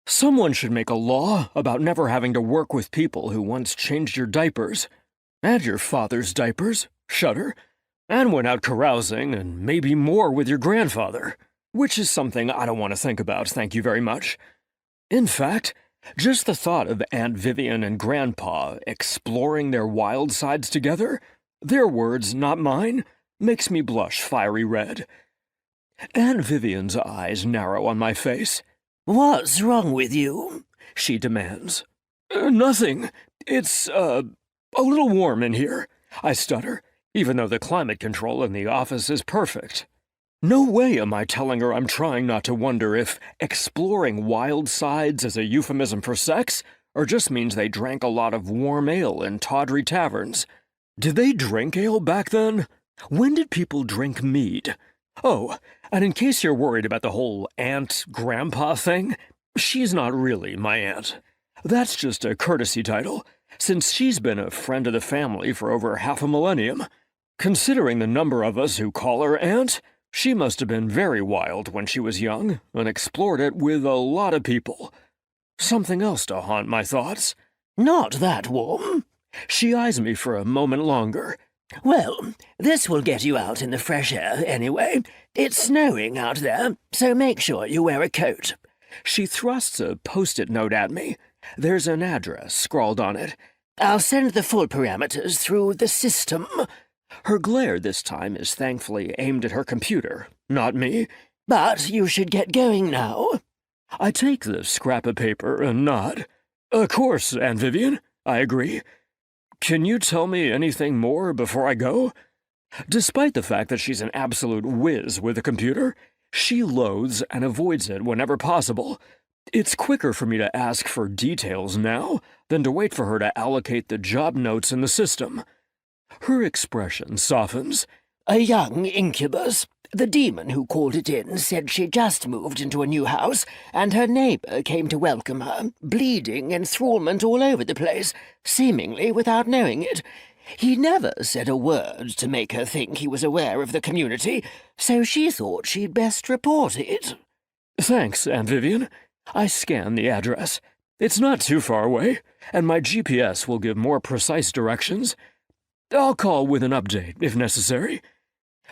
Someone should make a law about never having to work with people who once changed your diapers. And your father's diapers, shudder, and went out carousing and maybe more with your grandfather, which is something I don't want to think about, thank you very much. In fact, just the thought of Aunt Vivian and Grandpa exploring their wild sides together, their words, not mine, makes me blush fiery red. Aunt Vivian's eyes narrow on my face. "What's wrong with you?" she demands. Nothing. It's, a little warm in here," I stutter, even though the climate control in the office is perfect. No way am I telling her I'm trying not to wonder if exploring wild sides is a euphemism for sex, or just means they drank a lot of warm ale in tawdry taverns. Did they drink ale back then? When did people drink mead? Oh, and in case you're worried about the whole aunt-grandpa thing, she's not really my aunt. That's just a courtesy title, since she's been a friend of the family for over half a millennium. Considering the number of us who call her aunt, she must have been very wild when she was young and explored it with a lot of people. Something else to haunt my thoughts. "Not that warm." She eyes me for a moment longer. "Well, this will get you out in the fresh air anyway. It's snowing out there, so make sure you wear a coat." She thrusts a post-it note at me. There's an address scrawled on it. "I'll send the full parameters through the system." Her glare this time is thankfully aimed at her computer, not me. "But you should get going now." I take the scrap of paper and nod. "Of course, Aunt Vivian," I agree. "Can you tell me anything more before I go?" Despite the fact that she's an absolute whiz with a computer, she loathes and avoids it whenever possible. It's quicker for me to ask for details now than to wait for her to allocate the job notes in the system. Her expression softens. "A young incubus. The demon who called it in said she just moved into a new house, and her neighbor came to welcome her, bleeding enthrallment all over the place, seemingly without knowing it. He never said a word to make her think he was aware of the community, so she thought she'd best report it." Thanks, Aunt Vivian. I scan the address. It's not too far away, and my GPS will give more precise directions. I'll call with an update, if necessary.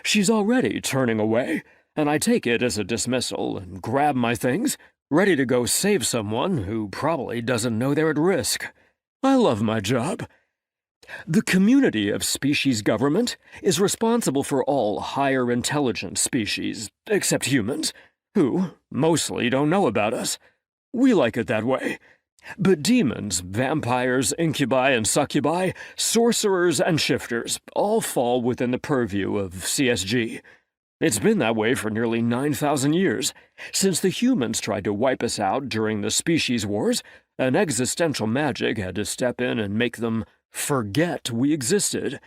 She's already turning away, and I take it as a dismissal and grab my things, ready to go save someone who probably doesn't know they're at risk. I love my job. The community of species government is responsible for all higher intelligence species, except humans, who mostly don't know about us. We like it that way. But demons, vampires, incubi and succubi, sorcerers and shifters all fall within the purview of CSG. It's been that way for nearly 9,000 years, since the humans tried to wipe us out during the species wars, and existential magic had to step in and make them forget we existed.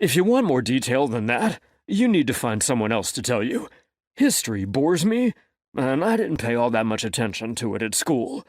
If you want more detail than that, you need to find someone else to tell you. History bores me, and I didn't pay all that much attention to it at school.